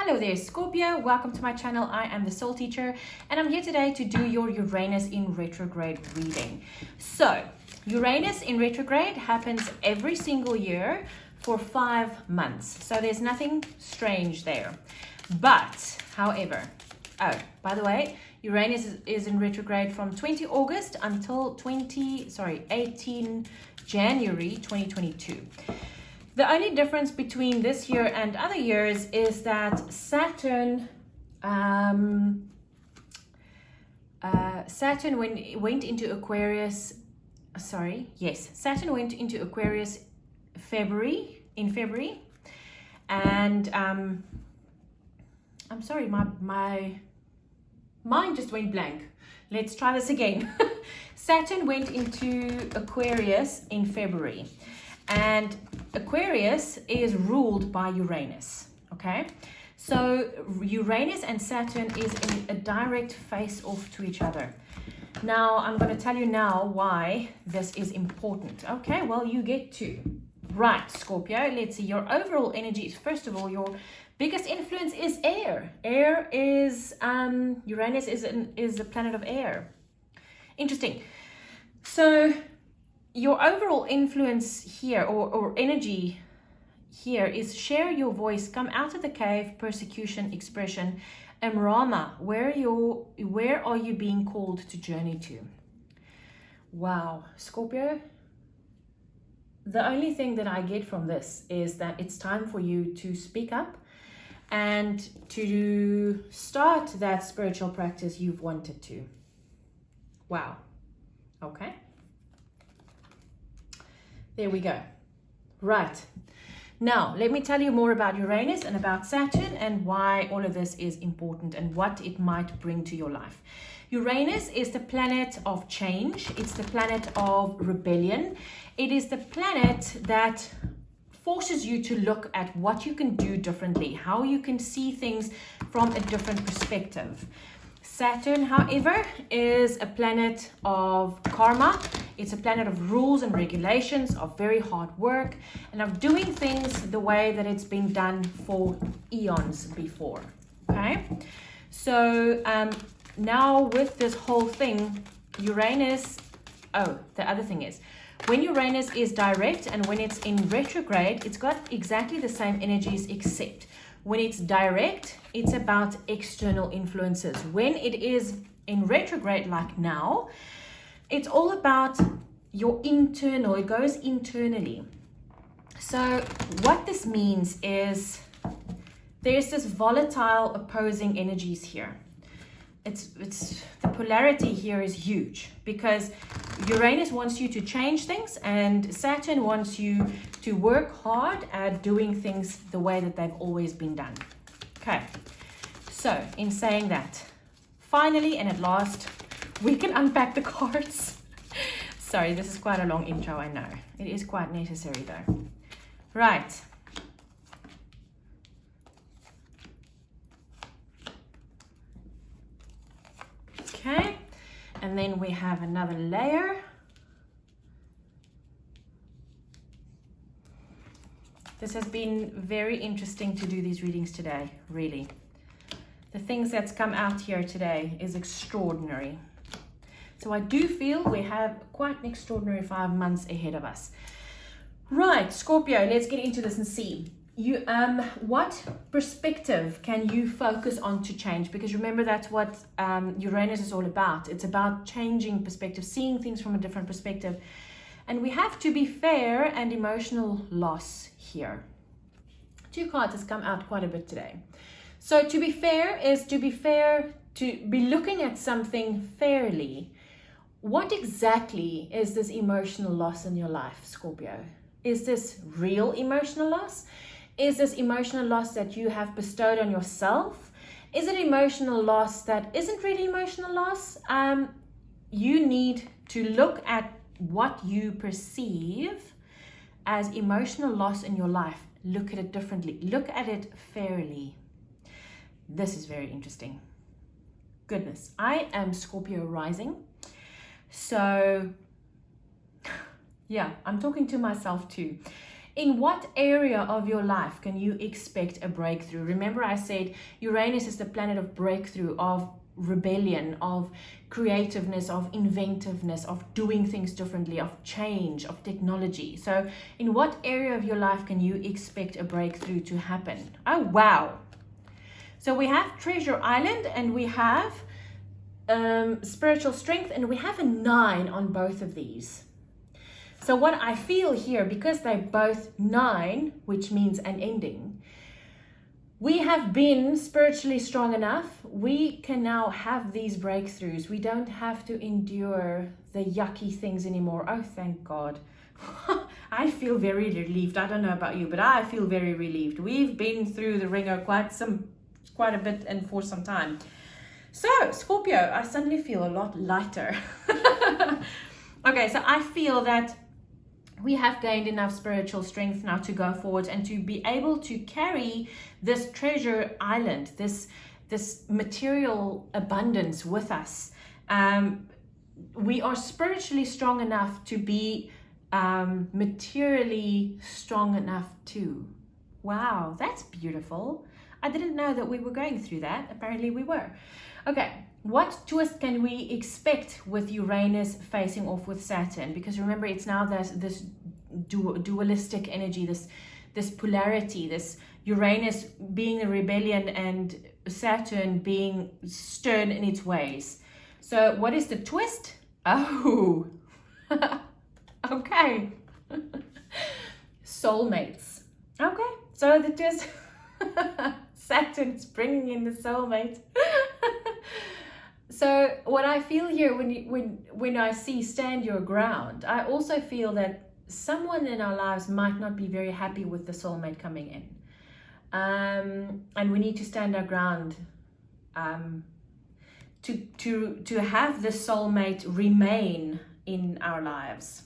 Hello there, Scorpio. Welcome to my channel. I am the Soul Teacher, and I'm here today to do your Uranus in retrograde reading. So, Uranus in retrograde happens every single year for 5 months. So there's nothing strange there. But, however, by the way, Uranus is in retrograde from 20 August until 18 January 2022. The only difference between this year and other years is that Saturn went into Aquarius. Saturn went into Aquarius in February, and I'm sorry, my mind just went blank. Let's try this again. Saturn went into Aquarius in February, and Aquarius is ruled by Uranus, okay? So Uranus and Saturn is in a direct face-off to each other. Now, I'm going to tell you now why this is important. Okay, well, you get to. Right, Scorpio, let's see your overall energy. First of all, your biggest influence is air. Air is, Uranus is a planet of air. Interesting. So, your overall influence here, or energy here, is share your voice, come out of the cave, persecution, expression, and Rama. Where are you being called to journey to? Wow, Scorpio. The only thing that I get from this is that it's time for you to speak up and to start that spiritual practice you've wanted to. Wow. Okay. There we go. Right. Now, let me tell you more about Uranus and about Saturn and why all of this is important and what it might bring to your life. Uranus is the planet of change. It's the planet of rebellion. It is the planet that forces you to look at what you can do differently, how you can see things from a different perspective. Saturn, however, is a planet of karma. It's a planet of rules and regulations, of very hard work, and of doing things the way that it's been done for eons before. Okay? So now with this whole thing, Uranus, the other thing is, when Uranus is direct and when it's in retrograde, it's got exactly the same energies, except when it's direct, it's about external influences. When it is in retrograde, like now, it's all about your internal, it goes internally. So what this means is there's this volatile opposing energies here. It's the polarity here is huge because Uranus wants you to change things and Saturn wants you to work hard at doing things the way that they've always been done. Okay, so in saying that, finally and at last, we can unpack the cards. Sorry, this is quite a long intro, I know. It is quite necessary though. Right. Okay, and then we have another layer. This has been very interesting to do these readings today, really. The things that's come out here today is extraordinary. So I do feel we have quite an extraordinary 5 months ahead of us. Right, Scorpio, let's get into this and see. What perspective can you focus on to change? Because remember, that's what Uranus is all about. It's about changing perspective, seeing things from a different perspective. And we have to be fair and emotional loss here. 2 cards has come out quite a bit today. So to be fair is to be looking at something fairly. What exactly is this emotional loss in your life, Scorpio? Is this real emotional loss? Is this emotional loss that you have bestowed on yourself? Is it emotional loss that isn't really emotional loss? You need to look at what you perceive as emotional loss in your life. Look at it differently. Look at it fairly. This is very interesting. Goodness, I am Scorpio rising. So, yeah, I'm talking to myself too. In what area of your life can you expect a breakthrough? Remember I said Uranus is the planet of breakthrough, of rebellion, of creativeness, of inventiveness, of doing things differently, of change, of technology. So in what area of your life can you expect a breakthrough to happen? Oh, wow. So we have Treasure Island and we have spiritual strength, and we have a 9 on both of these. So what I feel here, because they're both 9, which means an ending, we have been spiritually strong enough. We can now have these breakthroughs. We don't have to endure the yucky things anymore. Oh, thank God. I feel very relieved. I don't know about you, but I feel very relieved. We've been through the ringer quite a bit and for some time. So, Scorpio, I suddenly feel a lot lighter. Okay, so I feel that we have gained enough spiritual strength now to go forward and to be able to carry this treasure island, this material abundance with us. We are spiritually strong enough to be materially strong enough too. Wow, that's beautiful. I didn't know that we were going through that. Apparently we were. Okay, what twist can we expect with Uranus facing off with Saturn? Because remember, it's now this dualistic energy, this polarity, this Uranus being a rebellion and Saturn being stern in its ways. So what is the twist? Oh, okay. Soulmates. Okay, so the twist... Saturn's bringing in the soulmate. So what I feel here when I see stand your ground, I also feel that someone in our lives might not be very happy with the soulmate coming in. And we need to stand our ground to have the soulmate remain in our lives.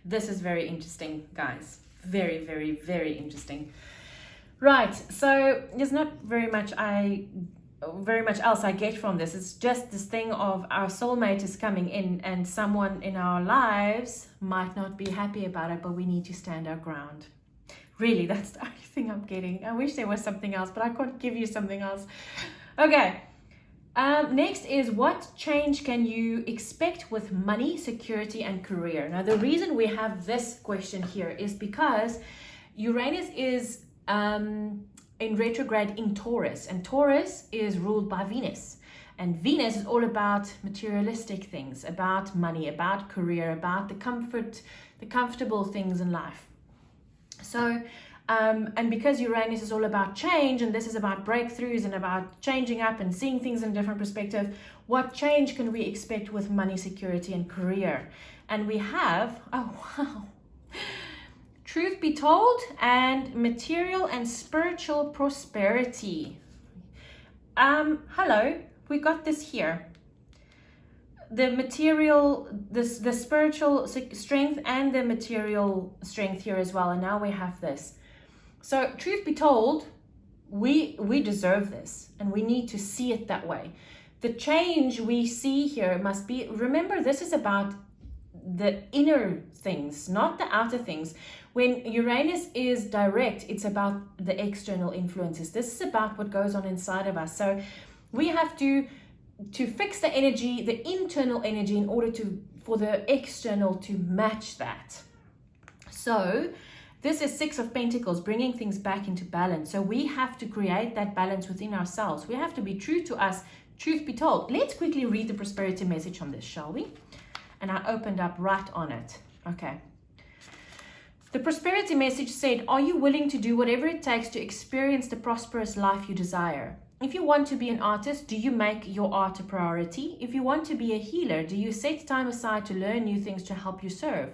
This is very interesting, guys. Very, very, very interesting. Right, so there's not very much else I get from this. It's just this thing of our soulmate is coming in and someone in our lives might not be happy about it, but we need to stand our ground. Really, that's the only thing I'm getting. I wish there was something else, but I can't give you something else. Okay, next is what change can you expect with money, security, and career? Now, the reason we have this question here is because Uranus is in retrograde in Taurus, and Taurus is ruled by Venus, and Venus is all about materialistic things, about money, about career, about the comfortable things in life. So and because Uranus is all about change, and this is about breakthroughs and about changing up and seeing things in a different perspective, what change can we expect with money, security, and career? And we have, oh wow, truth be told, and material and spiritual prosperity. Hello, we got this here. The material, the spiritual strength and the material strength here as well. And now we have this. So truth be told, we deserve this and we need to see it that way. The change we see here must be, remember, this is about the inner things, not the outer things. When Uranus is direct, it's about the external influences. This is about what goes on inside of us. So we have to fix the energy, the internal energy, in order for the external to match that. So this is 6 of Pentacles, bringing things back into balance. So we have to create that balance within ourselves. We have to be true to us, truth be told. Let's quickly read the prosperity message on this, shall we? And I opened up right on it. Okay. The prosperity message said, are you willing to do whatever it takes to experience the prosperous life you desire? If you want to be an artist, do you make your art a priority? If you want to be a healer, do you set time aside to learn new things to help you serve?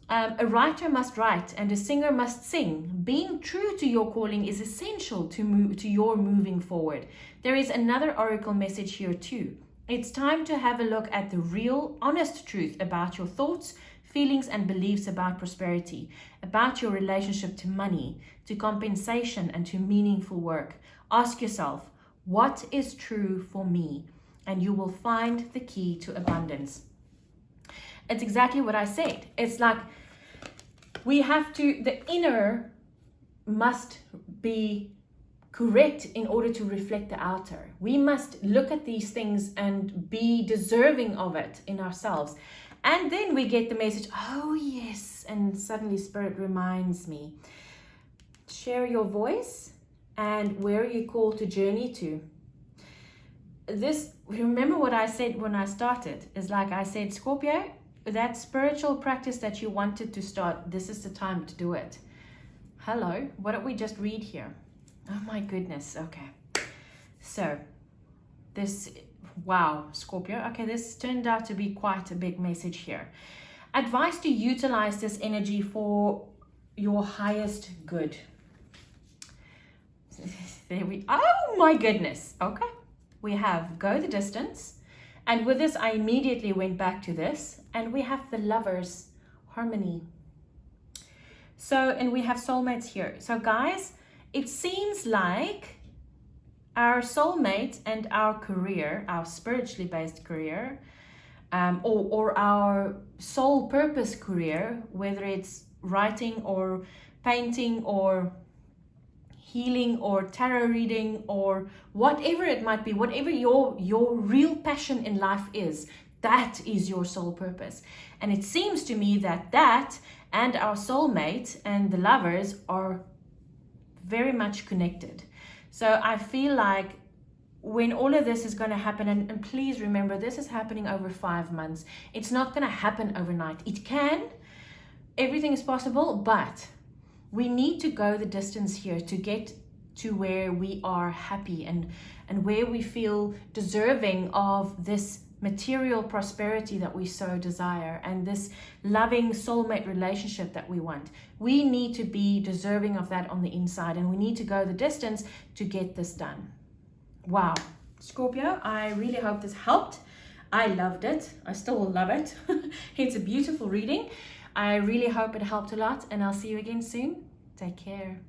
A writer must write and a singer must sing. Being true to your calling is essential to your moving forward. There is another oracle message here too. It's time to have a look at the real, honest truth about your thoughts, feelings, and beliefs about prosperity, about your relationship to money, to compensation, and to meaningful work. Ask yourself, what is true for me? And you will find the key to abundance. It's exactly what I said. It's like the inner must be correct in order to reflect the outer. We must look at these things and be deserving of it in ourselves. And then we get the message, oh yes, and suddenly Spirit reminds me, share your voice and where are you called to journey to. Remember what I said when I started, is like I said, Scorpio, that spiritual practice that you wanted to start, this is the time to do it. Hello, what did we just read here? Oh my goodness, okay. So, wow, Scorpio, okay, this turned out to be quite a big message here. Advice to utilize this energy for your highest good. Oh my goodness, okay. We have go the distance, and with this I immediately went back to this, and we have the lovers, harmony. So, and we have soulmates here. So guys, it seems like our soulmate and our career, our spiritually based career, or our soul purpose career, whether it's writing or painting or healing or tarot reading or whatever it might be, whatever your real passion in life is, that is your soul purpose. And it seems to me that and our soulmate and the lovers are very much connected. So I feel like when all of this is going to happen, and please remember, this is happening over 5 months. It's not going to happen overnight. It can, everything is possible, but we need to go the distance here to get to where we are happy and where we feel deserving of this material prosperity that we so desire and this loving soulmate relationship that we want. We need to be deserving of that on the inside, and we need to go the distance to get this done. Wow, Scorpio, I really hope this helped. I loved it. I still will love it. It's a beautiful reading. I really hope it helped a lot, and I'll see you again soon. Take care.